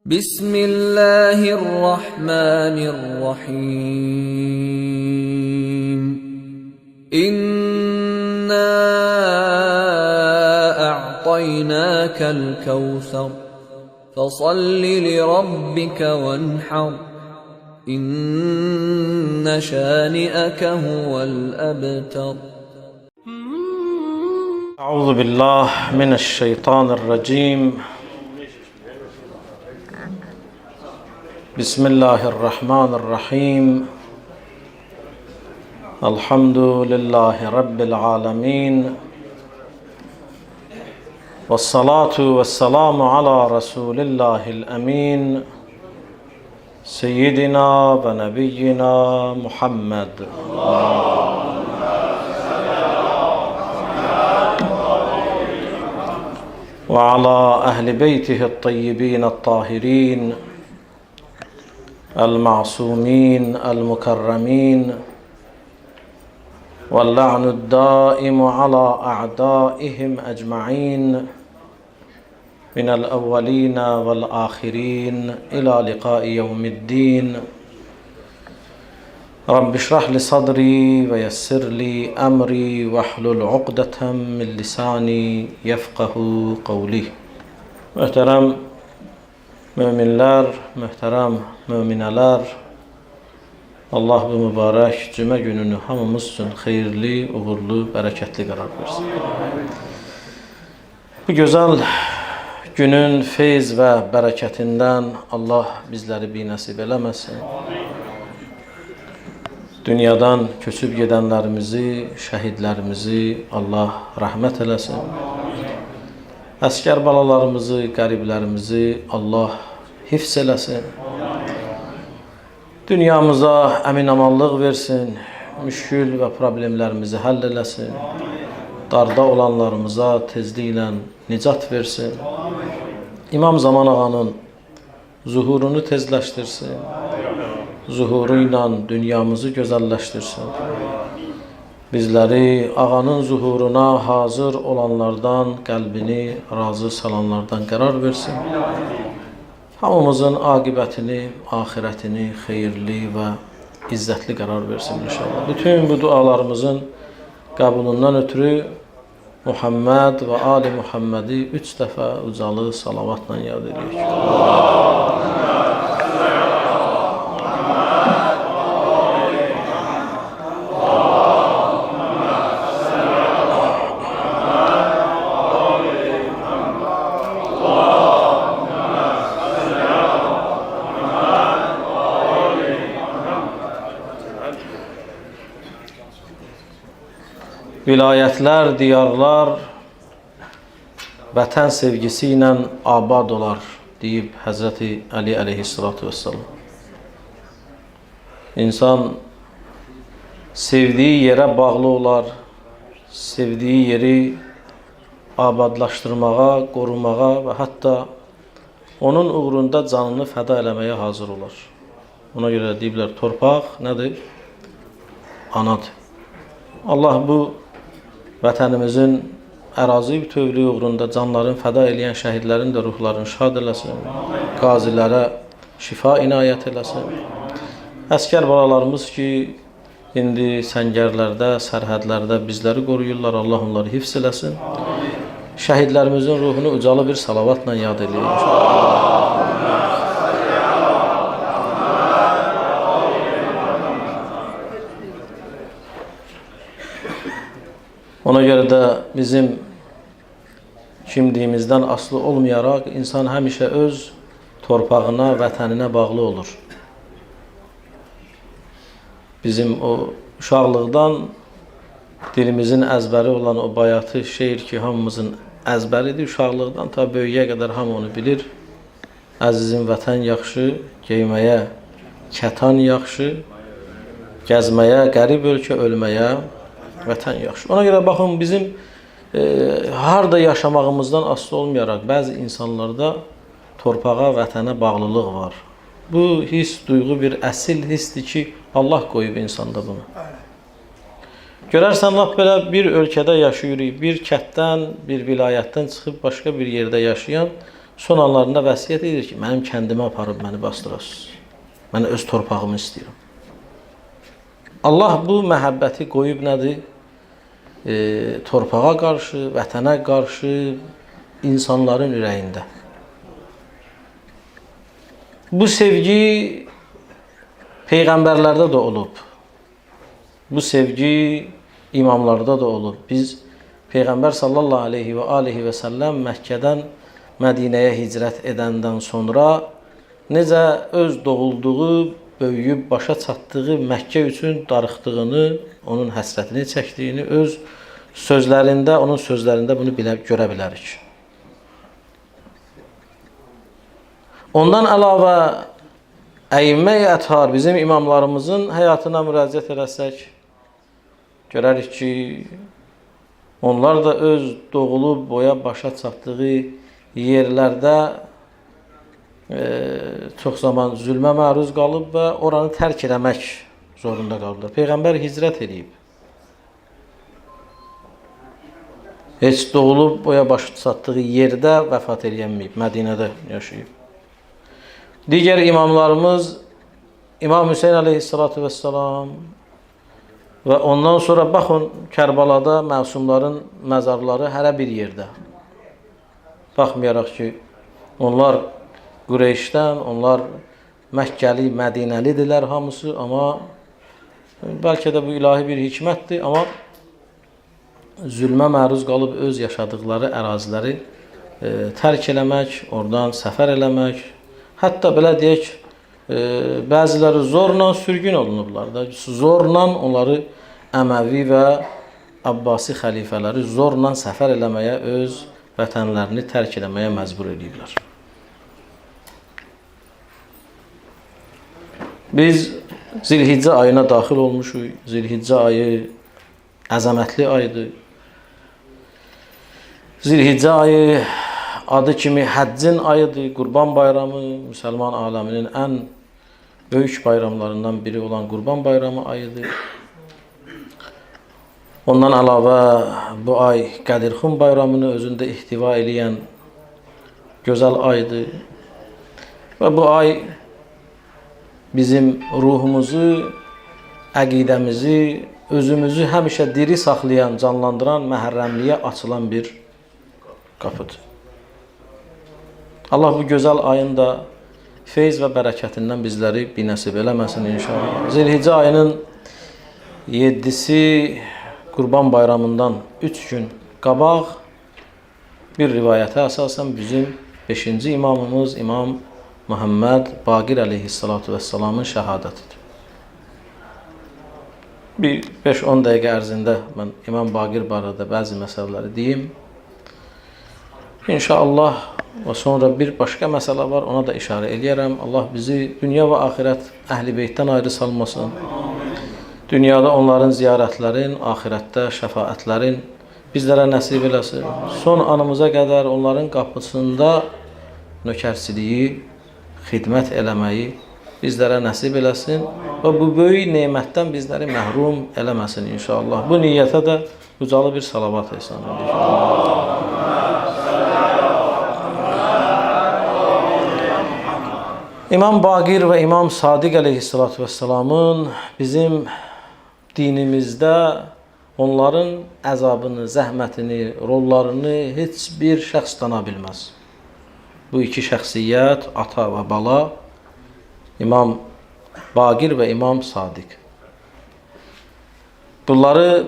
Bismillahirrahmanirrahim. İnna a'taynakal kevser. Fasalli li rabbika venhar. İnne şani'ake huvel ebtar. أعوذ بالله من الشيطان الرجيم بسم الله الرحمن الرحيم الحمد لله رب العالمين والصلاة والسلام على رسول الله الأمين سيدنا ونبينا محمد وعلى أهل بيته الطيبين الطاهرين المعصومين المكرمين واللعن الدائم على أعدائهم أجمعين من الأولين والآخرين إلى لقاء يوم الدين رب اشرح لي صدري ويسر لي أمري واحلل عقدة من لساني يفقه قولي. Möhtərəm möminlər, möhtərəm möminələr, Allah bu mübarək cümə gününü hamımız üçün xeyirli, uğurlu, bərəkətli qərar versin. Bu gözəl günün feyz və bərəkətindən Allah bizləri binəsib eləməsin. Dünyadan köçüb gedənlərimizi, şəhidlərimizi Allah rəhmət eləsin. Əskər balalarımızı, qəriblərimizi Allah hifz eləsin. Dünyamıza əmin-amanlıq versin, müşkül və problemlərimizi həll eləsin. Darda olanlarımıza tezliklə nicat versin. İmam Zaman ağanın zuhurunu tezləşdirsin. Zuhuru ilə dünyamızı gözəlləşdirsin. Bizləri ağanın zuhuruna hazır olanlardan, qəlbini razı salanlardan qərar versin. Hamımızın aqibətini, axirətini xeyirli və izzətli qərar versin inşallah. Bütün bu dualarımızın qəbulundan ötürü Muhammed və Ali Muhammedi 3 dəfə ucalı salavatla yad edirik. Vilayətlər, diyarlar vətən sevgisi ilə abad olar deyib Həzrəti Ali əleyhissalatu vesselam. İnsan sevdiyi yerə bağlı olar, sevdiyi yeri abadlaşdırmağa, qorumağa və hətta onun uğrunda canını fəda eləməyə hazır olar. Ona görə deyiblər, torpaq nədir? Anadır. Allah bu vətənimizin ərazi bütövlüyü uğrunda canların fəda eləyən şəhidlərin də ruhlarını şad eləsin, qazilərə şifa inayət eləsin. Əskər balalarımız ki, indi səngərlərdə, sərhədlərdə bizləri qoruyurlar, Allah onları hifz eləsin. Şəhidlərimizin ruhunu ucalı bir salavatla yad eləyir. Ona görə də bizim kimliyimizdən asılı olmayaraq insan həmişə öz torpağına, vətəninə bağlı olur. Bizim o uşaqlıqdan dilimizin əzbəri olan o bayatı şeir ki, hamımızın əzbəridir. Uşaqlıqdan ta böyüyə qədər hamı onu bilir. Əzizim vətən yaxşı, geyməyə kətan yaxşı, gəzməyə qərib ölkə, ölməyə vətən yaxşı. Ona görə baxın, bizim harda yaşamağımızdan asılı olmayaraq bəzi insanlarda torpağa, vətənə bağlılıq var. Bu his, duyğu bir əsil hissdir ki, Allah qoyub insanda bunu. Görərsən, lap belə bir ölkədə yaşayırıq, bir kətdən, bir vilayətdən çıxıb başqa bir yerdə yaşayan son anlarında vəsiyyət edir ki, mənim kəndimə aparıb məni bastırasınız. Mən öz torpağımı istəyirəm. Allah bu məhəbbəti qoyub nədir? Torpağa qarşı, vətənə qarşı insanların ürəyində. Bu sevgi peyğəmbərlərdə də olub. Bu sevgi imamlarda da olub. Biz Peyğəmbər sallallahu aleyhi və aleyhi və səlləm Məkkədən Mədinəyə hicrət edəndən sonra necə öz doğulduğu, böyüyüb, başa çatdığı Məkkə üçün darıxdığını, onun həsrətini çəkdiyini öz sözlərində, onun sözlərində bunu görə bilərik. Ondan əlavə əimmə-i əthar, bizim imamlarımızın həyatına müraciət eləsək, görərik ki, onlar da öz doğulub, boya başa çatdığı yerlərdə çox zaman zülmə məruz qalıb və oranı tərk eləmək zorunda qalırlar. Peyğəmbər hicrət edib. Heç doğulub, boya başa çatdığı yerdə vəfat edəməyib, Mədinədə yaşayıb. Digər imamlarımız İmam Hüseyin aleyhissalatu vesselam və ondan sonra baxın Kərbalada məsumların məzarları hərə bir yerdə. Baxmayaraq ki, onlar Qureyşdən, onlar Məkkəli, Mədinəlidirlər hamısı, amma bəlkə də bu ilahi bir hikmətdir, amma zülmə məruz qalıb öz yaşadıqları əraziləri tərk eləmək, oradan səfər eləmək, hətta belə deyək, bəziləri zorla sürgün olunublar da, zorla onları Əməvi və Abbasi xəlifələri zorla səfər eləməyə, öz vətənlərini tərk eləməyə məcbur ediblər. Biz Zilhiccə ayına daxil olmuşuq. Zilhiccə ayı əzəmətli aydır. Zilhiccə ayı adı kimi həccin ayıdır. Qurban bayramı müsəlman aləminin ən böyük bayramlarından biri olan Qurban bayramı ayıdır. Ondan əlavə bu ay Qədirxan bayramını özündə ihtiva edən gözəl aydır. Və bu ay bizim ruhumuzu, əqidəmizi, özümüzü həmişə diri saxlayan, canlandıran, məhərrəmliyə açılan bir qapıdır. Allah bu gözəl ayın da feyz və bərəkətindən bizləri binəsib eləməsin inşallah. Zilhiccə ayının 7-si Qurban bayramından 3 gün qabaq bir rivayətə əsasən bizim 5-ci imamımız İmam Muhammed Baqir aleyhissalatu vesselamın şəhadətidir. Bir 5-10 dəqiqə ərzində mən İmam Baqir barədə bəzi məsələləri deyim. İnşallah və sonra bir başqa məsələ var, ona da işarə eləyərəm. Allah bizi dünya və axirət əhl-i beytdən ayrı salmasın. Dünyada onların ziyarətlərin, axirətdə şəfaətlərin bizlərə nəsib eləsin. Son anımıza qədər onların qapısında nökərsiliyi, xidmət eləməyi bizlərə nəsib eləsin və bu böyük nemətdən bizləri məhrum eləməsin inşallah. Bu niyyətə də ucalı bir salavat ehsan edir. İmam Baqir və İmam Sadiq aleyhissalatu vesselamın bizim dinimizdə onların əzabını, zəhmətini, rollarını heç bir şəxs dana bilməz. Bu iki şəxsiyyət, ata və bala, İmam Baqir və İmam Sadiq. Bunları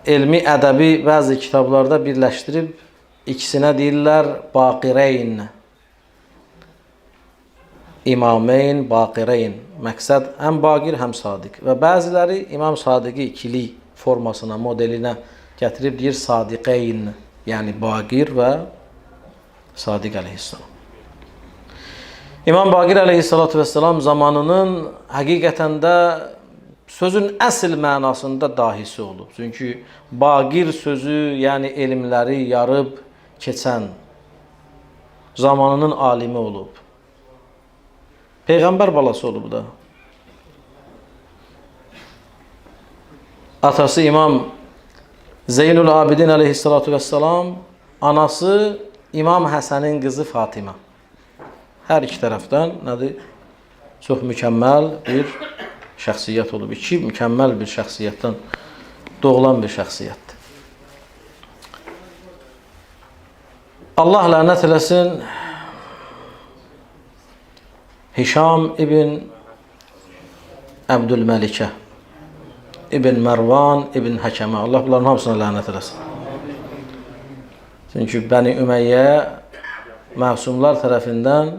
elmi, ədəbi bəzi kitablarda birləşdirib ikisinə deyirlər Baqireyn. İmameyn, Baqireyn. Məqsəd həm Baqir, həm Sadiq. Və bəziləri İmam Sadiqi ikili formasına, modelinə gətirib deyir Sadiqeyn. Yəni Baqir və Sadiq aleyhissalam. İmam Baqir aleyhissalatu vesselam zamanının həqiqətən də sözün əsl mənasında dahisi olub. Çünki Baqir sözü, yəni elmləri yarıb keçən zamanının alimi olub. Peyğəmbər balası olub da. Atası İmam Zeynul Abidin aleyhissalatu vesselam, anası İmam Həsənin qızı Fatimə. Hər iki tərəfdən nədir? Çox mükəmməl bir şəxsiyyət olub. İki mükəmməl bir şəxsiyyətdən doğulan bir şəxsiyyətdir. Allah lənət eləsin Hişam ibn Əbdülməlikə, İbn Mərvan, İbn Həkəmə. Allah bunların hamısına lənət eləsin. Çünki Bəni Ümeyyə məsumlar tərəfindən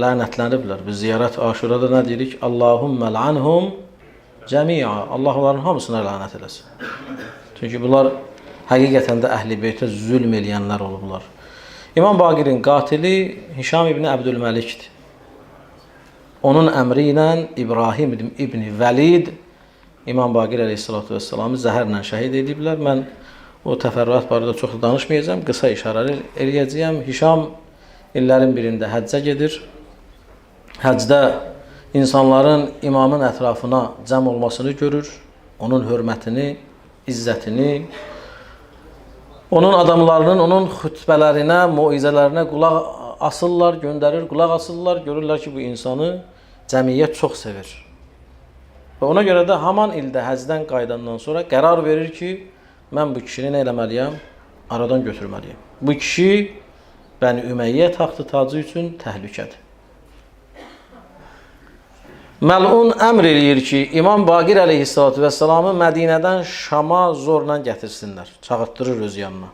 lənətləniblər. Biz ziyarət Aşurada nə deyirik? Allahümmə l'anhum cəmi'a. Allah onların hamısına lənət eləsin. Çünki bunlar həqiqətən də Əhl-i Beytə zülm eləyənlər olublar. İmam Baqirin qatili Hişam ibn Əbdülməlikdir. Onun əmri ilə İbrahim ibn Vəlid İmam Baqir əleyhissalatu vesselamı zəhərlə şəhid ediblər. Mən o təfərrüat barədə çox danışmayacağım. Qısa işarə eləyəcəyəm. Hişam illərin birində həccə gedir. Həcdə insanların imamın ətrafına cəm olmasını görür. Onun hörmətini, izzətini, onun adamlarının, onun xütbələrinə, moizələrinə qulaq asırlar, göndərir, qulaq asırlar. Görürlər ki, bu insanı cəmiyyət çox sevir. Və ona görə də haman ildə həcdən qayıdandan sonra qərar verir ki, mən bu kişini nə eləməliyəm? Aradan götürməliyəm. Bu kişi Bəni Ümeyyə taxtı tacı üçün təhlükədir. Məlun əmr eləyir ki, İmam Baqir əleyhissalatu vesselamı Mədinədən Şama zorla gətirsinlər. Çağırtdırır öz yanına.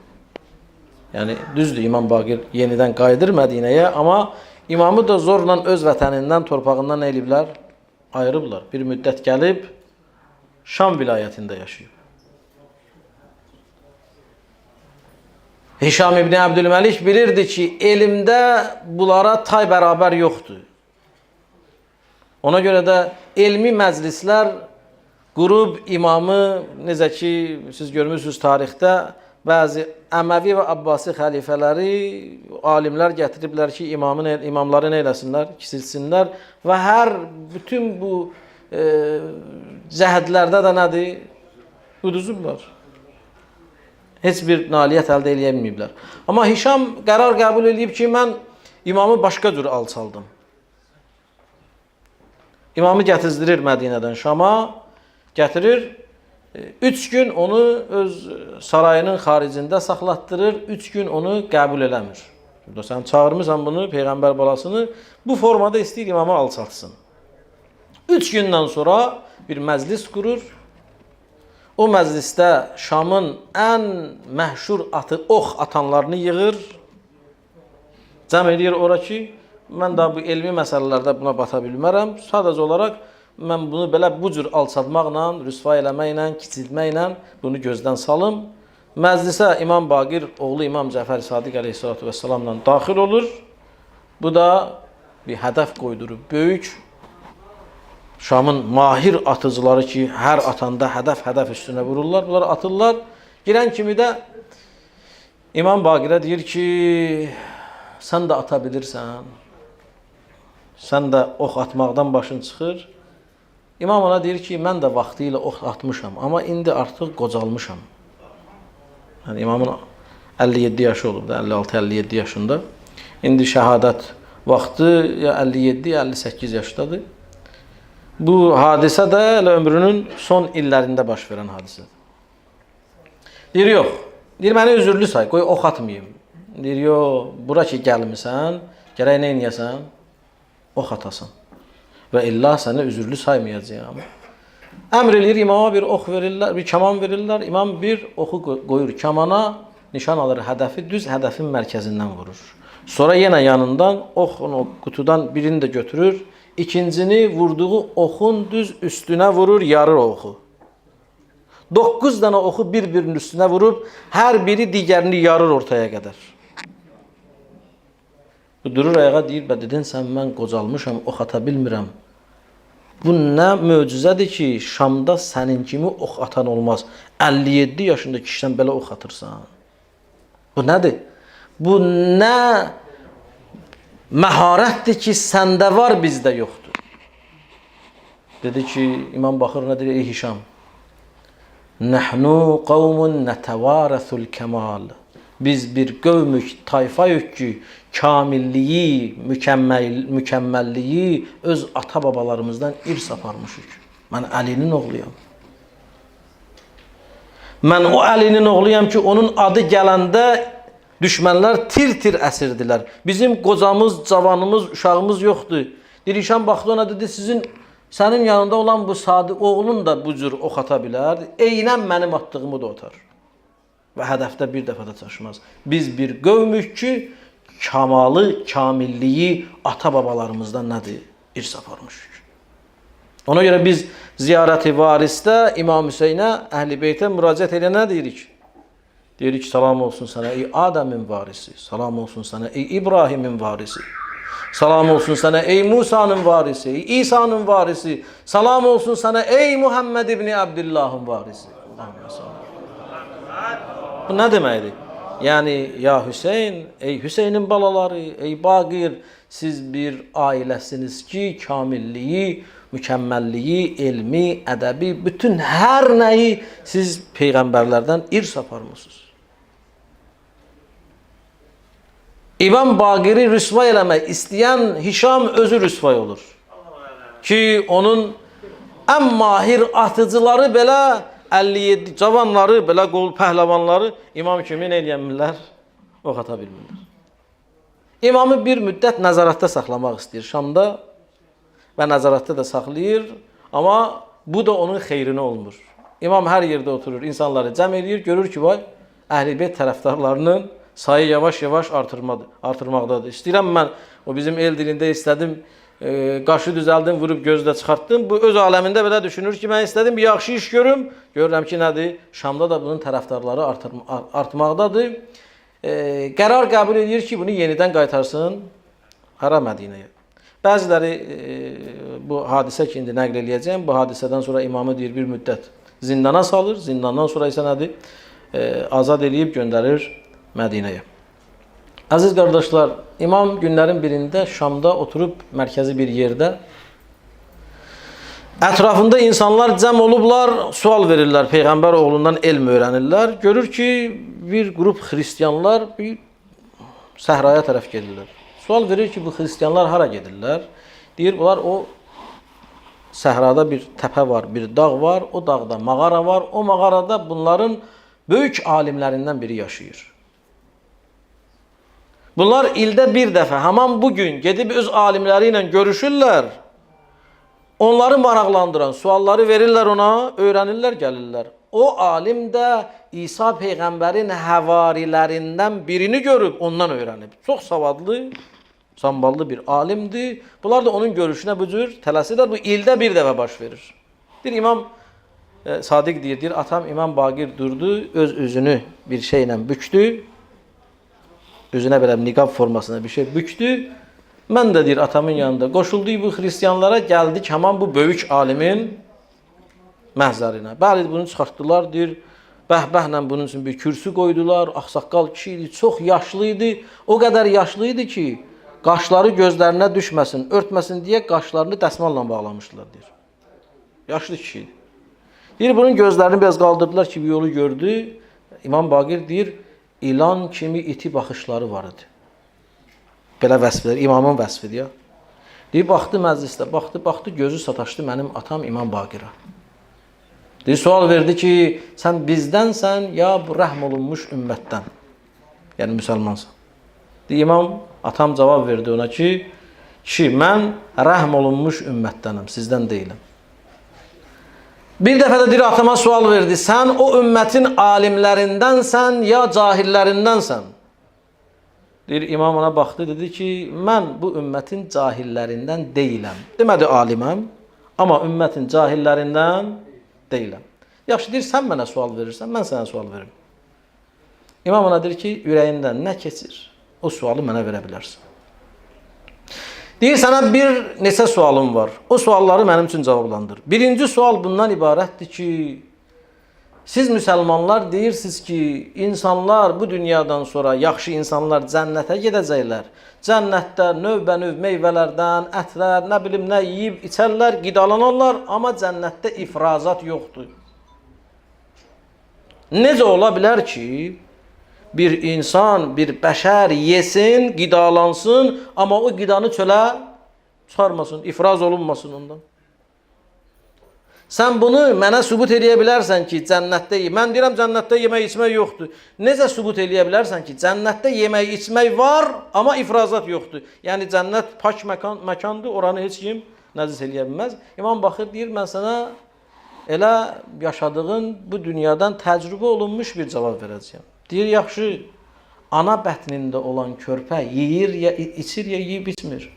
Yəni, düzdür, İmam Baqir yenidən qayıdır Mədinəyə, amma imamı da zorla öz vətənindən, torpağından nə eləyiblər? Ayırıblar. Bir müddət gəlib Şam vilayətində yaşayıb. Hişam ibn Əbdülməlik bilirdi ki, elmdə bunlara tay bərabər yoxdur. Ona görə də elmi məclislər qurub imamı, necə ki, siz görmürsünüz tarixdə, bəzi Əməvi və Abbasi xəlifələri, alimlər gətiriblər ki, imamları nə eləsinlər, kisilsinlər və hər bütün bu cəhədlərdə də nədir? Uduzublar. Heç bir nailiyyət əldə eləyəməyiblər. Amma Hişam qərar qəbul edib ki, mən imamı başqa cür alçaldım. İmamı gətizdirir Mədinədən Şama, gətirir, 3 gün onu öz sarayının xaricində saxlatdırır, 3 gün onu qəbul eləmir. Sən çağırmısan bunu, Peyğəmbər balasını, bu formada istəyir imamı alçaltsın. 3 gündən sonra bir məclis qurur. O məclisdə Şamın ən məhşur atı, ox atanlarını yığır. Cəm edir ora ki, mən daha bu elmi məsələlərdə buna bata bilmərəm. Sadəcə olaraq mən bunu belə bu cür alçaltmaqla, rüsva eləməklə, kiçiltməklə bunu gözdən salım. Məclisə İmam Baqir, oğlu İmam Cəfər Sadiq əleyhissalatu vesselamla daxil olur. Bu da bir hədəf qoydurub. Böyük Şamın mahir atıcıları ki, hər atanda hədəf üstünə vururlar, bunları atırlar. Girən kimi də İmam Baqirə deyir ki, sən də ata bilirsən, sən də ox atmaqdan başın çıxır. İmam ona deyir ki, mən də vaxtı ilə ox atmışam, amma indi artıq qocalmışam. Yəni, imamın 57 yaşı olub da, 56-57 yaşında. İndi şəhadət vaxtı ya 57, ya 58 yaşdadır. Bu hadisə də elə ömrünün son illərində baş verən hadisədir. Deyir, yox. Deyir, məni üzürlü say, qoy ox atmayayım. Deyir, yox, bura ki gəlmirsən, gərək nə eləyəsən? Ox atasan. Və illa səni üzürlü saymayacağım. Əmr eləyir, imama bir ox verirlər, bir kaman verirlər. İmam bir oxu qoyur kamana, nişan alır hədəfi, düz hədəfin mərkəzindən vurur. Sonra yenə yanından oxun o qutudan birini də götürür. İkincini vurduğu oxun düz üstünə vurur, yarır oxu. 9 dənə oxu bir-birinin üstünə vurub, hər biri digərini yarır ortaya qədər. Durur ayağa deyir, dedin sən mən qocalmışam, ox ata bilmirəm. Bu nə möcüzədir ki, Şamda sənin kimi ox atan olmaz. 57 yaşında kişidən belə ox atırsan. Bu nədir? Bu nə məharətdir ki, səndə var, bizdə yoxdur. Dedi ki, İmam baxır, nə deyir? Ey Hişam, nəhnu qavmun nətəvarəthul kəmal. Biz bir qövmük, tayfayıq ki, kamilliyi, mükəmməlliyi öz ata-babalarımızdan irs aparmışıq. Mən Əlinin oğluyam. Mən o Əlinin oğluyam ki, onun adı gələndə düşmənlər tir-tirəsirdilər. Bizim qocamız, cavanımız, uşağımız yoxdur. Dirişan baxdı ona dedi, sənin yanında olan bu Sadiq oğlun da bu cür ox ata bilər. Eynən mənim atdığımı da atar. Və hədəfdə bir dəfə də çaşmaz. Biz bir qövmük ki, kamalı, kamilliyi ata-babalarımızdan nədir? İrs aparmışıq. Ona görə biz ziyarəti varisdə İmam Hüseynə, Əhl-i Beytə müraciət edə nə deyirik? Deyirik, salam olsun sənə ey Adəmin varisi, salam olsun sənə ey İbrahimin varisi, salam olsun sənə ey Musa'nın varisi, ey İsa'nın varisi, salam olsun sənə ey Muhammed ibn Abdullahın varisi. Bu nə deməkdir? Yəni, ya Hüseyn, ey Hüseynin balaları, ey Baqir, siz bir ailəsiniz ki, kamilliyi, mükəmməlliyi, elmi, ədəbi, bütün hər nəyi siz peyğəmbərlərdən irs aparmışsınız. İmam Baqiri rüsvay eləmək istəyən Hişam özü rüsvay olur. Ki, onun ən mahir atıcıları belə 57 cavanları, belə qol pəhləvanları imam kimi nə eləyənmirlər? Ox ata bilmirlər. İmamı bir müddət nəzarətdə saxlamaq istəyir Şamda və nəzarətdə də saxlayır, amma bu da onun xeyrinə olmur. İmam hər yerdə oturur, insanları cəm eləyir, görür ki, vay, Əhl-i Beyt tərəfdarlarının sayı yavaş-yavaş artırmaqdadır. İstəyirəm mən, o bizim el dilində istədim, qaşı düzəldim, vurub gözdə çıxartdım. Bu öz aləmində belə düşünür ki, mən istədim bir yaxşı iş görüm. Görürəm ki, nədir? Şamda da bunun tərəfdarları artmaqdadır. Qərar qəbul edir ki, bunu yenidən qaytarsın hara Mədinəyə. Bəziləri bu hadisə ki, indi nəql eləyəcəm, bu hadisədən sonra imamı deyir bir müddət zindana salır. Zindandan sonra isə nədir? Azad eləyib göndərir Mədinəyə. Əziz qardaşlar, imam günlərin birində Şamda oturub mərkəzi bir yerdə ətrafında insanlar cəm olublar, sual verirlər, Peyğəmbər oğlundan elm öyrənirlər. Görür ki, bir qrup xristiyanlar bir səhraya tərəf gedirlər. Sual verir ki, bu xristiyanlar hara gedirlər? Deyir, bunlar o səhrada bir təpə var, bir dağ var, o dağda mağara var, o mağarada bunların böyük alimlərindən biri yaşayır. Bunlar ildə bir dəfə, haman bugün gedib öz alimləri ilə görüşürlər. Onları maraqlandıran sualları verirlər ona, öyrənirlər, gəlirlər. O alim də İsa Peyğəmbərin həvarilərindən birini görüb, ondan öyrənib. Çox savadlı, samballı bir alimdir. Bunlar da onun görüşünə bu cür tələsirlər. Bu ildə bir dəfə baş verir. Bir imam Sadiq deyir, atam İmam Baqir durdu, öz üzünü bir şeylə bükdü. Özünə belə niqab formasına bir şey bükdü. Mən də deyir, atamın yanında qoşuldu bu xristiyanlara, gəldik haman bu böyük alimin məhzərinə. Bəli, bunu çıxartdılar, deyir, bəhbəhlə bunun üçün bir kürsü qoydular, ağsaqqal kişi idi, çox yaşlı idi. O qədər yaşlı idi ki, qaşları gözlərinə düşməsin, örtməsin deyə qaşlarını dəsmalla bağlamışdılar, deyir. Yaşlı kişi idi. Deyir, bunun gözlərini biraz qaldırdılar ki, bir yolu gördü. İmam Baqir deyir, İlan kimi iti baxışları var idi. Belə vəsfdir, imamın vəsfidir ya. Deyir, baxdı məclisdə, baxdı, gözü sataşdı mənim atam İmam Baqirə. Deyir, sual verdi ki, sən bizdənsən ya bu rəhm olunmuş ümmətdən? Yəni, müsəlmansan. Deyir, atam cavab verdi ona ki, mən rəhm olunmuş ümmətdənəm, sizdən deyiləm. Bir dəfə də deyir, atama sual verdi, sən o ümmətin alimlərindənsən ya cahillərindənsən? Deyir, imam ona baxdı, dedi ki, mən bu ümmətin cahillərindən deyiləm. Demədi aliməm, amma ümmətin cahillərindən deyiləm. Yaxşı, deyir, sən mənə sual verirsən, mən sənə sual veririm. İmam ona deyir ki, ürəyindən nə keçir, o sualı mənə verə bilərsən. Deyir, sənə bir neçə sualım var. O sualları mənim üçün cavablandır. Birinci sual bundan ibarətdir ki, siz müsəlmanlar deyirsiniz ki, insanlar bu dünyadan sonra, yaxşı insanlar cənnətə gedəcəklər. Cənnətdə növbə-növ meyvələrdən, ətlər, nə bilim, nə yiyib, içərlər, qidalanarlar, amma cənnətdə ifrazat yoxdur. Necə ola bilər ki, bir insan, bir bəşər yesin, qidalansın, amma o qidanı çölə çıxarmasın, ifraz olunmasın ondan. Sən bunu mənə sübut eləyə bilərsən ki, cənnətdə mən deyirəm cənnətdə yemək içmək yoxdur. Necə sübut eləyə bilərsən ki, cənnətdə yemək içmək var, amma ifrazat yoxdur. Yəni cənnət pak məkandır, oranı heç kim nəzis eləyə bilməz. İmam baxır deyir, mən sənə elə yaşadığın bu dünyadan təcrübə olunmuş bir cavab verəcəyəm. Deyir, yaxşı, ana bətnində olan körpə yeyir, ya içir, ya yeyib içmir.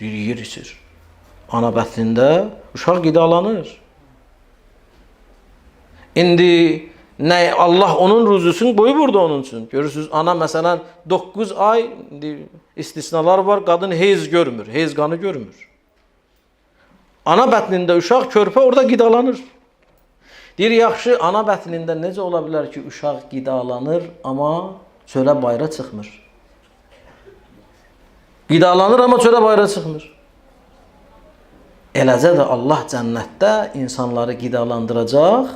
Deyir, yeyir, içir. Ana bətnində uşaq qidalanır. İndi nə Allah onun ruzusunu qoyub burada onun üçün. Görürsünüz, ana məsələn 9 ay istisnalar var, qadın heyz görmür, heyz qanı görmür. Ana bətnində uşaq, körpə orada qidalanır. Deyir, yaxşı, ana bətnində necə ola bilər ki, uşaq qidalanır, amma çölə bayra çıxmır. Qidalanır, amma çölə bayra çıxmır. Eləcə də Allah cənnətdə insanları qidalandıracaq,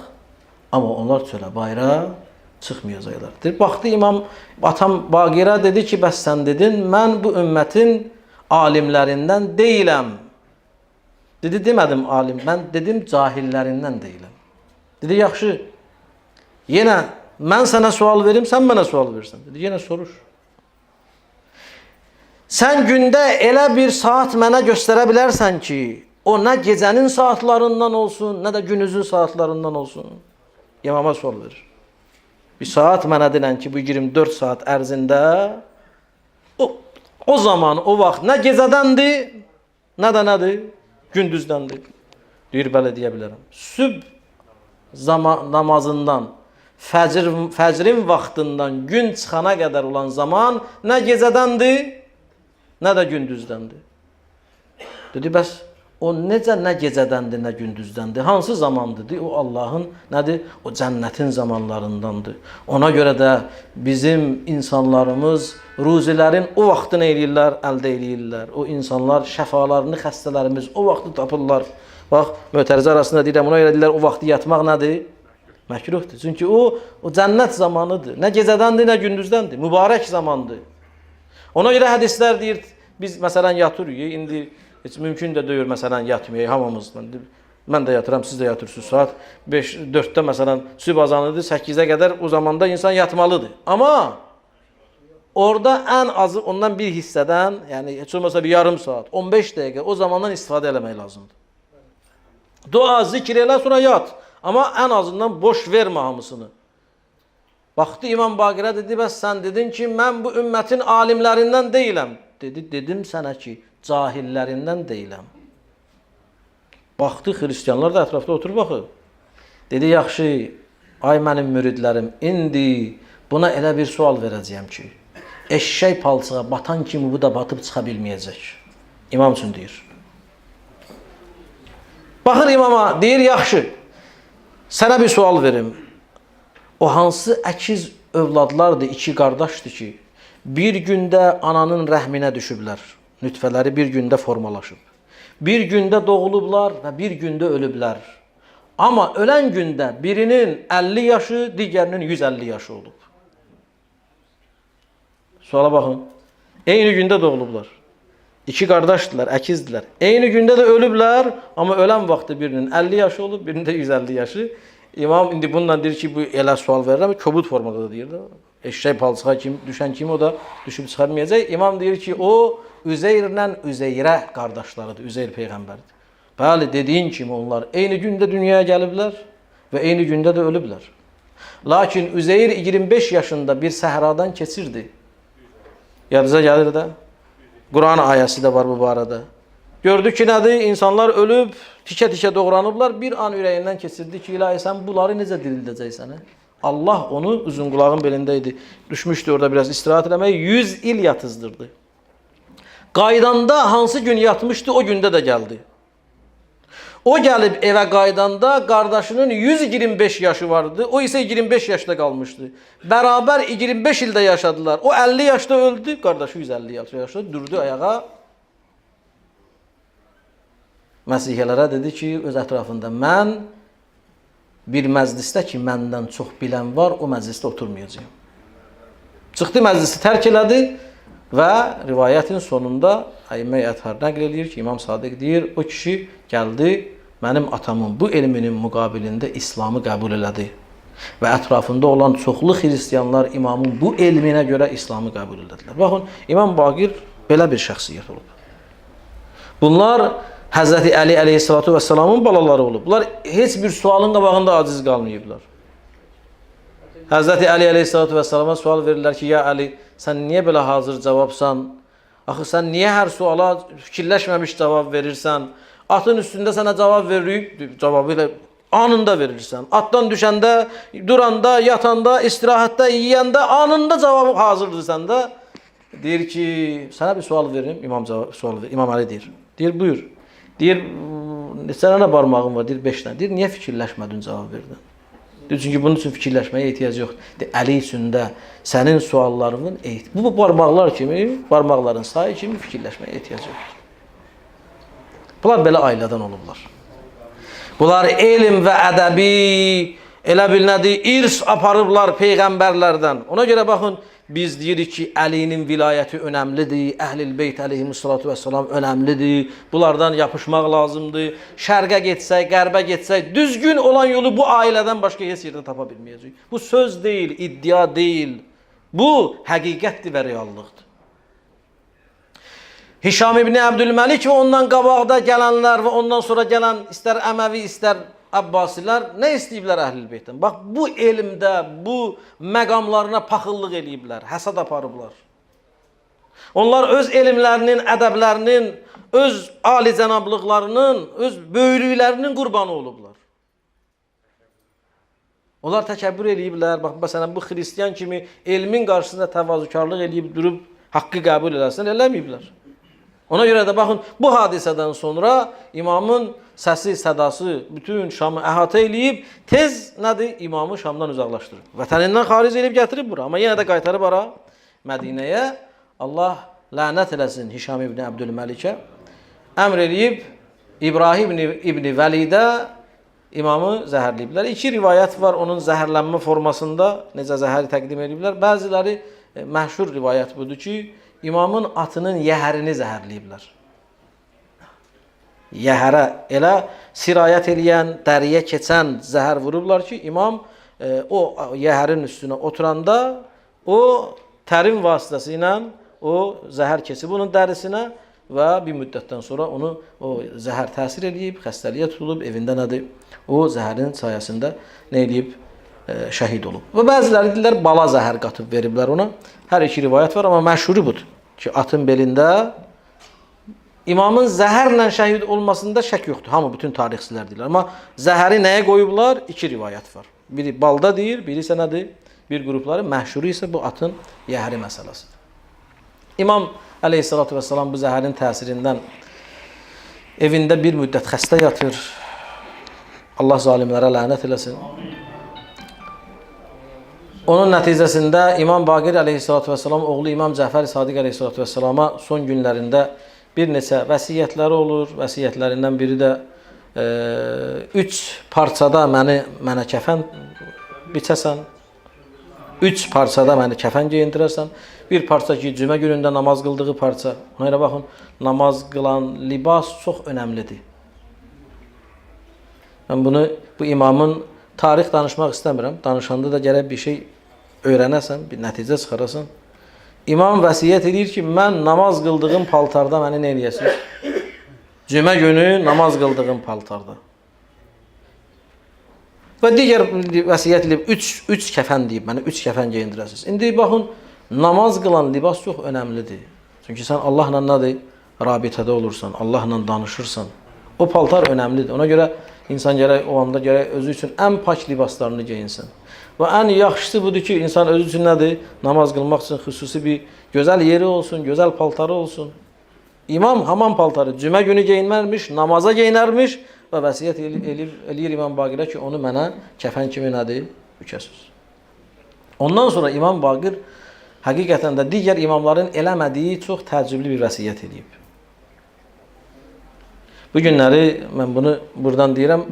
amma onlar çölə bayra çıxmayacaqlar. Deyir, baxdı imam, atam Baqirə dedi ki, bəs sən dedin, mən bu ümmətin alimlərindən deyiləm. Dedi, demədim alim, mən dedim cahillərindən deyiləm. Dedi, yaxşı, yenə mən sənə sual verim, sən mənə sual versən. Dedi, yenə soruş. Sən gündə elə bir saat mənə göstərə bilərsən ki, o nə gecənin saatlarından olsun, nə də günüzün saatlarından olsun. İmama sual verir. Bir saat mənə denən ki, bu 24 saat ərzində o zaman, o vaxt nə gecədəndir, nə də nədir? Gündüzdəndir. Deyir, bələ deyə bilərəm. Sübh namazından, fəcrin vaxtından gün çıxana qədər olan zaman nə gecədəndir, nə də gündüzdəndir. Dedi, bəs o necə nə gecədəndir, nə gündüzdəndir? Hansı zamandır? O Allahın nədir? O cənnətin zamanlarındandır. Ona görə də bizim insanlarımız ruzilərin o vaxtını eləyirlər, əldə eləyirlər. O insanlar şəfalarını, xəstələrimiz o vaxtı tapırlar. Bax, mötərizə arasında deyirəm, ona görə deyirlər, o vaxtı yatmaq nədir? Məkruhdur. Çünki o cənnət zamanıdır. Nə gecədəndir, nə gündüzdəndir. Mübarək zamandır. Ona görə hədislər deyir, biz məsələn yatırıq, indi heç mümkün də deyir, məsələn, yatmayaq hamımızdan. Mən də yatıram, siz də yatırsınız. Saat 4-də məsələn, sübh azanıdır, 8-ə qədər o zamanda insan yatmalıdır. Amma orada ən azı ondan bir hissədən, yəni heç olmasa bir yarım saat, 15 dəqiqə o zamandan istifadə eləmək lazımdır. Dua, zikr elə, sonra yat. Amma ən azından boş vermə hamısını. Baxdı İmam Baqirə dedi, bəs sən dedin ki, mən bu ümmətin alimlərindən deyiləm. Dedi, dedim sənə ki, cahillərindən deyiləm. Baxdı, xristiyanlar da ətrafda oturub baxır. Dedi, yaxşı, ay mənim müridlərim, indi buna elə bir sual verəcəyəm ki, eşşək palçığa batan kimi bu da batıb çıxa bilməyəcək. İmam üçün deyir. Baxır imama, deyir, yaxşı, sənə bir sual verim. O hansı əkiz övladlardır, iki qardaşdır ki, bir gündə ananın rəhminə düşüblər. Nütfələri bir gündə formalaşıb. Bir gündə doğulublar və bir gündə ölüblər. Amma ölən gündə birinin 50 yaşı, digərinin 150 yaşı olub. Suala baxın. Eyni gündə doğulublar. İki qardaşdılar, əkizdilər. Eyni gündə də ölüblər, amma ölən vaxtı birinin 50 yaşı olub, birinin də 150 yaşı. İmam indi bununla deyir ki, bu elə sual verirəm, kobud formada da deyir də. Eşşək palçığa düşən kimi o da düşüb çıxarmayacaq. İmam deyir ki, o Üzeyrlə Üzeyrə qardaşlarıdır, Üzeyr Peyğəmbərdir. Bəli, dediyin kimi onlar eyni gündə dünyaya gəliblər və eyni gündə də ölüblər. Lakin Üzeyr 25 yaşında bir səhradan keçirdi. Yadınıza gəlir də. Quran ayəsi də var bu barədə. Gördü ki, nədir? İnsanlar ölüb, tikə-tikə doğranıblar. Bir an ürəyindən keçirdi ki, ilahi sən bunları necə dirildəcəksən? Allah onu uzun qulağın belində idi. Düşmüşdü orada biraz istirahat eləməyə. 100 il yatızdırdı. Qaydanda hansı gün yatmışdı, o gündə də gəldi. O gəlib evə qaydanda qardaşının 125 yaşı vardı. O isə 25 yaşda qalmışdı. Bərabər 25 ildə yaşadılar. O 50 yaşda öldü, qardaşı 150 yaşda durdu ayağa. Məsihələrə dedi ki, öz ətrafında mən bir məclisdə ki, məndən çox bilən var, o məclisdə oturmayacağım. Çıxdı, məclisi tərk elədi və rivayətin sonunda Əimmə Əthar nəql edir ki, İmam Sadiq deyir, o kişi gəldi, mənim atamın bu elminin müqabilində İslamı qəbul elədi. Və ətrafında olan çoxlu xristiyanlar imamın bu elminə görə İslamı qəbul elədilər. Baxın, İmam Baqir belə bir şəxsiyyət olub. Bunlar Həzrəti Əli əleyhissalatu vəssalamın balaları olub. Bunlar heç bir sualın qabağında aciz qalmayıblar. Həzrəti Əli əleyhissalatu vəssalama sual verirlər ki, ya Əli, sən niyə belə hazır cavabsan? Axı, sən niyə hər suala fikirləşməmiş cavab verirsən? Atın üstündə sənə cavab verir, cavabı ilə anında verirsən. Atdan düşəndə, duranda, yatanda, istirahətdə, yiyəndə anında cavabı hazırdır səndə. Deyir ki, sənə bir sual verim. İmam Əli deyir. Deyir, buyur. Deyir, sənə nə barmağın var? Deyir, 5 dənə. Deyir, niyə fikirləşmədin, cavab verdin? Deyir, çünki bunun üçün fikirləşməyə ehtiyac yoxdur. Deyir, Əli üçündə sənin suallarının bu barmaqlar kimi, barmaqların sayı kimi fikirləşməyə ehtiyac yoxdur. Bunlar belə ailədən olublar. Bunlar elm və ədəbi, elə bil nədir, irs aparıblar peyğəmbərlərdən. Ona görə baxın, biz deyirik ki, Əlinin vilayəti önəmlidir, Əhl-i Beyt əleyhissalatu vəssalam önəmlidir, bunlardan yapışmaq lazımdır. Şərqə getsək, qərbə getsək, düzgün olan yolu bu ailədən başqa heç yerdə tapa bilməyəcək. Bu söz deyil, iddia deyil. Bu həqiqətdir və reallıqdır. Hişam ibn Əbdülməlik və ondan qabaqda gələnlər və ondan sonra gələn istər Əməvi, istər Abbasilər nə istəyiblər Əhl-i Beytdən? Bax, bu elmdə, bu məqamlarına paxıllıq eləyiblər, həsad aparıblar. Onlar öz elmlərinin, ədəblərinin, öz alicənablıqlarının, öz böyüklüklərinin qurbanı olublar. Onlar təkəbbür eləyiblər. Bax, məsələn, bu xristiyan kimi elmin qarşısında təvazökarlıq eləyib durub haqqı qəbul eləsən, eləməyiblər. Ona görə də baxın, bu hadisədən sonra imamın səsi, sədası bütün Şamı əhatə eləyib, tez nədir? İmamı Şamdan uzaqlaşdırır. Vətənindən xaric edib gətirib bura. Amma yenə də qaytarıb ara Mədinəyə. Allah lənət eləsin Hişam ibn Əbdülməlikə. Əmr eləyib İbrahim ibn Vəlidə imamı zəhərləyiblər. İki rivayət var onun zəhərlənmə formasında, necə zəhəri təqdim ediblər. Bəziləri məşhur rivayət budur ki, İmamın atının yəhərini zəhərləyiblər. Yəhərə elə sirayət eləyən, dəriyə keçən zəhər vurublar ki, imam o yəhərin üstünə oturanda o tərin vasitəsi ilə o zəhər keçib onun dərisinə və bir müddətdən sonra onu o zəhər təsir eləyib, xəstəliyə tutulub, evində nədir? O zəhərin sayəsində nə eləyib? Şəhid olub. Və bəziləri deyirlər, bala zəhər qatıb veriblər ona. Hər iki rivayət var, amma məşhuru budur ki, atın belində imamın zəhərlə şəhid olmasında şək yoxdur. Hamı, bütün tarixçilər deyirlər. Amma zəhəri nəyə qoyublar? İki rivayət var. Biri balda deyir, biri isə nədir? Bir qrupları, məşhuru isə bu atın yəhəri məsələsidir. İmam əleyhissalatu vəssalam bu zəhərin təsirindən evində bir müddət xəstə yatır. Allah zalimlərə lənət eləsin. Onun nəticəsində İmam Baqir əleyhissalatu vəssalam oğlu İmam Cəfər Sadiq əleyhissalatu vəssalama son günlərində bir neçə vəsiyyətləri olur. Vəsiyyətlərindən biri də 3 parçada mənə kəfən biçəsən, 3 parçada məni kəfən geyindirərsən. Bir parça ki, cümə günündə namaz qıldığı parça. Ona görə baxın, namaz qılan libas çox önəmlidir. Mən bu imamın tarix danışmaq istəmirəm. Danışanda da gərək bir şey öyrənəsən, bir nəticə çıxarasan. İmam vəsiyyət edir ki, mən namaz qıldığım paltarda məni nə eləyəsiniz? Cümə günü namaz qıldığım paltarda. Və digər vəsiyyət edib, 3 kəfən deyib, mənə 3 kəfən geyindirəsiniz. İndi baxın, namaz qılan libas çox önəmlidir. Çünki sən Allahla nədir? Rabitədə olursan, Allahla danışırsan. O paltar önəmlidir. Ona görə insan gərək o anda gərək özü üçün ən pak libaslarını geyinsin. Və ən yaxşısı budur ki, insan özü üçün nədir? Namaz qılmaq üçün xüsusi bir gözəl yeri olsun, gözəl paltarı olsun. İmam haman paltarı cümə günü geyinmərmiş, namaza geyinərmiş və vəsiyyət eləyir İmam Baqirə ki, onu mənə kəfən kimi nədir? Bükəsiz. Ondan sonra İmam Baqir həqiqətən də digər imamların eləmədiyi çox təəccüblü bir vəsiyyət eləyib. Bu günləri mən bunu buradan deyirəm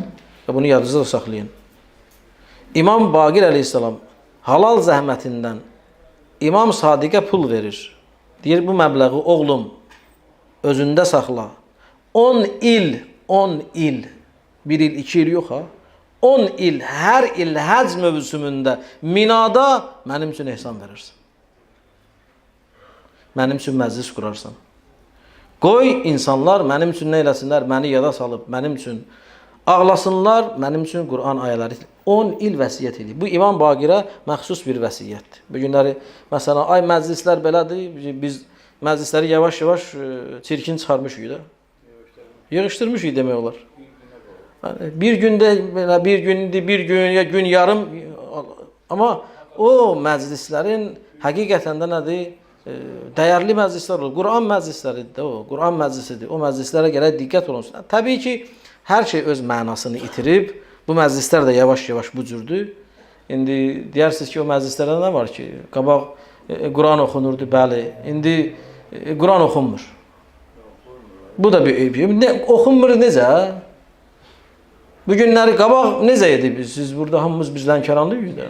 və bunu yadınızda saxlayın. İmam Baqir əleyhissalam halal zəhmətindən İmam Sadiqə pul verir. Deyir, bu məbləği oğlum özündə saxla. 10 il, 10 il, 1 il, 2 il yox ha. 10 il, hər il həc mövsümündə Minada mənim üçün ehsan verirsən. Mənim üçün məclis qurarsan. Qoy insanlar mənim üçün nə eləsinlər, məni yada salıb, mənim üçün ağlasınlar, mənim üçün Quran ayələri. 10 il vəsiyyət edir. Bu İmam Baqirə məxsus bir vəsiyyətdir. Bu günləri, məsələn, ay məclislər belədir, biz məclisləri yavaş-yavaş çirkin çıxarmışıq da. Yığışdırmışıq demək olar. Yəni, bir gündə, bir gündür, bir gün, ya gün yarım. Amma o məclislərin həqiqətən də nədir? Dəyərli məclislər olur. Quran məclisləridir də o. Quran məclisidir. O məclislərə gərək diqqət olunsun. Təbii ki, hər şey öz mənasını itirib. Bu məclislər də yavaş-yavaş bu cürdür. İndi deyirsiniz ki, o məclislərdə nə var ki? Qabaq Quran oxunurdu, bəli. İndi Quran oxunmur. Bu da bir eyb. Oxunmur necə? Bu günləri qabaq necə edib? Siz burada hamımız bizdən kəranlıyıq da.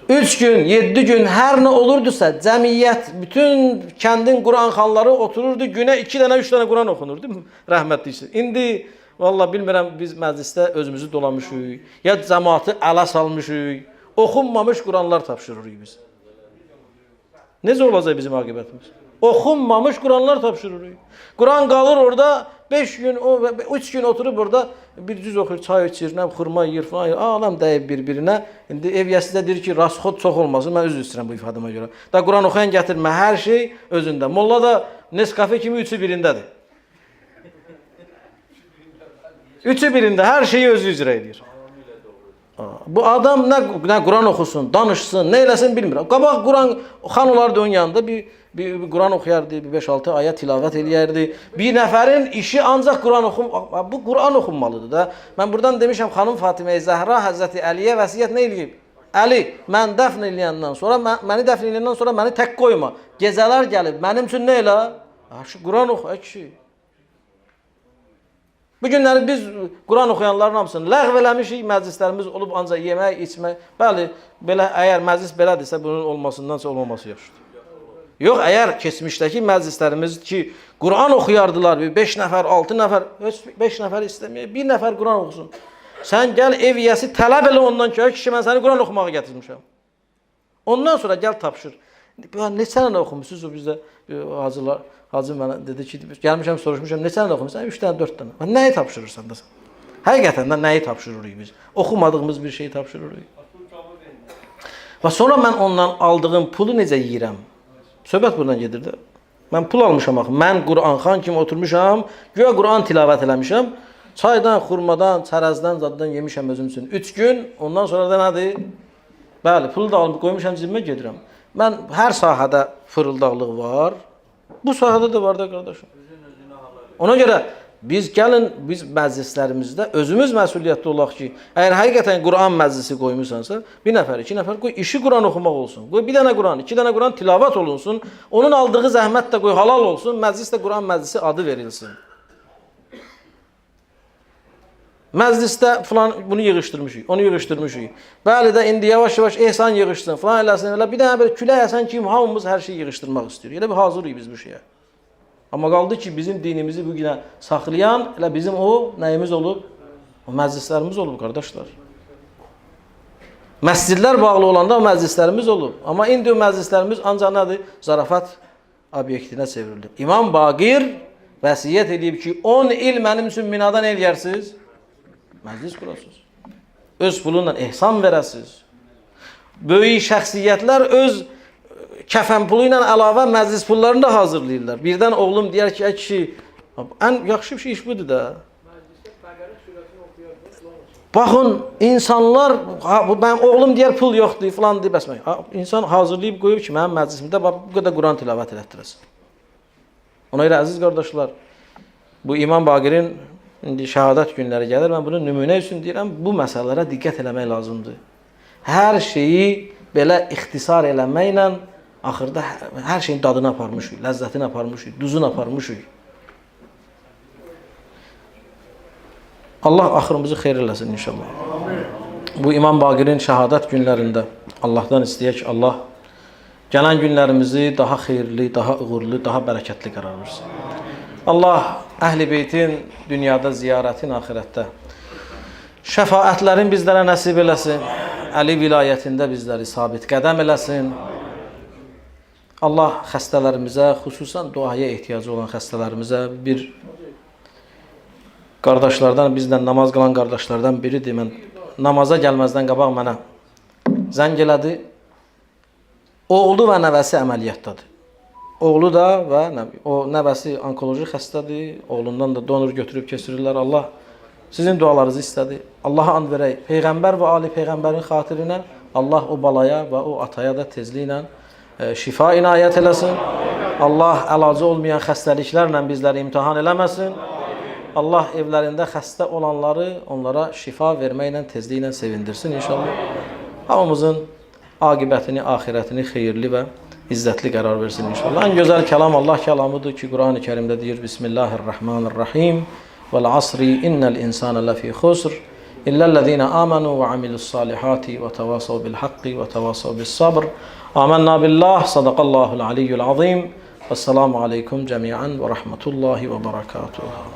3 gün, 7 gün hər nə olurdusa, cəmiyyət, bütün kəndin Quranxanları otururdu, günə 2 dənə, 3 dənə Quran oxunurdu, rəhmətli işdir. İndi, valla bilmirəm, biz məclisdə özümüzü dolamışıq, ya cəmaatı ələ salmışıq, oxunmamış Quranlar tapşırırıq biz. Necə olacaq bizim aqibətimiz? Oxunmamış Quranlar tapşırırıq. Quran qalır orada, 5 gün, 3 gün oturub orada bir cüz oxuyur, çay içir, xurma yiyir falan, ağlam dəyib bir-birinə. İndi ev yəsində deyir ki, rasxod çox olmasın, mən üzr istəyirəm bu ifadəmə görə. Da Quran oxuyan gətirmə, hər şey özündə. Molla da Nescafe kimi 3-ü birindədir. 3-ü birində, hər şeyi özü icra edir. Bu adam nə Quran oxusun, danışsın, nə eləsin bilmirəm. Qabaq Quran xan olardı onun yanında, bir Quran oxuyardı, 5-6 ayət tilavət eləyərdi. Bir nəfərin işi ancaq Quran bu Quran oxunmalıdır da. Mən buradan demişəm, xanım Fatimə-i Zəhra Həzrəti Əliyə vəsiyyət nə eləyib? Əli, mən dəfn eləyəndən sonra, məni dəfn eləyəndən sonra məni tək qoyma. Gecələr gəlib, mənim üçün nə elə? Şu Quran oxu, kişi. Bu günləri biz Quran oxuyanların hamısını ləğv eləmişik, məclislərimiz olub ancaq yemək, içmək. Bəli, belə, əgər məclis belədirsə, bunun olmasındansa olmaması yaxşıdır. Yox, əgər keçmişdəki məclislərimiz ki, Quran oxuyardılar, 5 nəfər, 6 nəfər, 5 nəfər istəməyək, 1 nəfər Quran oxusun. Sən gəl ev yiyəsi tələb elə ondan ki, kişi, mən səni Quran oxumağa gətirmişəm. Ondan sonra gəl tapşır. Neçə dənə oxumusunuz? O bizdə hacılar, hacı mənə dedi ki, gəlmişəm, soruşmuşam, neçə dənə oxumusan? 3 dənə, 4 dənə. Nəyi tapşırırsan da sən? Həqiqətən də nəyi tapşırırıq biz? Oxumadığımız bir şeyi tapşırırıq. Və sonra mən ondan aldığım pulu necə yiyirəm? Söhbət buradan gedir də. Mən pul almışam axı. Mən Quranxan kimi oturmuşam, güya Quran tilavət eləmişəm. Çaydan, xurmadan, çərəzdən, zaddan yemişəm özüm üçün. 3 gün, ondan sonra da nədir? Bəli, pulu da alıb qoymuşam cibimə gedirəm. Mən hər sahədə fırıldaqlıq var. Bu sahədə də var da qardaşım. Ona görə biz gəlin, biz məclislərimizdə özümüz məsuliyyətli olaq ki, əgər həqiqətən Quran məclisi qoymusansa, 1 nəfər, 2 nəfər qoy, işi Quran oxumaq olsun. Qoy 1 dənə Quran, 2 dənə Quran tilavət olunsun. Onun aldığı zəhmət də qoy halal olsun. Məclis də Quran məclisi adı verilsin. Məclisdə falan bunu yığışdırmışıq, onu yığışdırmışıq. Bəli də indi yavaş-yavaş ehsan yığışsın, falan eləsin, elə bir dənə belə külək əsən ki, hamımız hər şeyi yığışdırmaq istəyir. Elə bir hazırıq biz bu şeyə. Amma qaldı ki, bizim dinimizi bu günə saxlayan, elə bizim o nəyimiz olub? O məclislərimiz olub, qardaşlar. Məscidlər bağlı olanda o məclislərimiz olub. Amma indi o məclislərimiz ancaq nədir? Zarafat obyektinə çevrilir. İmam Baqir vəsiyyət edib ki, 10 il mənim üçün Minada nə eləyərsiniz? Məclis qurasınız. Öz pulunla ehsan verəsiniz. Böyük şəxsiyyətlər öz kəfən pulu ilə əlavə məclis pullarını da hazırlayırlar. Birdən oğlum deyər ki, kişi, ən yaxşı bir şey iş budur da. Baxın, insanlar, oğlum deyər pul yoxdur, falan deyib, bəsmək. İnsan hazırlayıb qoyub ki, mənim məclisimdə bu qədər Quran tilavət elətdirəsin. Ona görə, əziz qardaşlar, bu İmam Baqirin indi şəhadət günləri gəlir, mən bunu nümunə üçün deyirəm, bu məsələlərə diqqət eləmək lazımdır. Hər şeyi belə ixtisar eləməklə axırda hər şeyin dadını aparmışıq, ləzzətini aparmışıq, duzunu aparmışıq. Allah axırımızı xeyir eləsin inşallah. Bu İmam Baqirin şəhadət günlərində Allahdan istəyək, Allah gələn günlərimizi daha xeyirli, daha uğurlu, daha bərəkətli qərar versin. Allah Əhl-i Beytin dünyada ziyarətin, axirətdə şəfaətlərin bizlərə nəsib eləsin. Əli vilayətində bizləri sabit qədəm eləsin. Allah xəstələrimizə, xüsusən duaya ehtiyacı olan xəstələrimizə bir qardaşlardan, bizdən namaz qılan qardaşlardan biridir. Mən namaza gəlməzdən qabaq mənə zəng elədi. Oğlu və nəvəsi əməliyyatdadır. Oğlu da və nəvəsi onkoloji xəstədir. Oğlundan da donor götürüb keçirirlər. Allah sizin dualarınızı istədi. Allaha and verək. Peyğəmbər və Ali Peyğəmbərin xatirinə Allah o balaya və o ataya da tezliklə şifa inayət eləsin. Allah əlacı olmayan xəstəliklərlə bizləri imtihan eləməsin. Allah evlərində xəstə olanları onlara şifa verməklə tezliklə sevindirsin inşallah. Hamımızın aqibətini, axirətini xeyirli və izzətli qərar versin inşallah. En gözəl kəlam Allah kəlamıdır ki, Quran-ı Kərimdə deyir: Bismillahirrahmanirrahim. Vel-asri innel insane lefi khusr illellezine amenu ve amilussalihati ve tevasav bil-haqqi ve tevasav bis-sabr. Amenna billah. Sadaqallahul aliyyul azim. Vesselamu aleykum cemiyan ve rahmetullahi ve berekatuhu.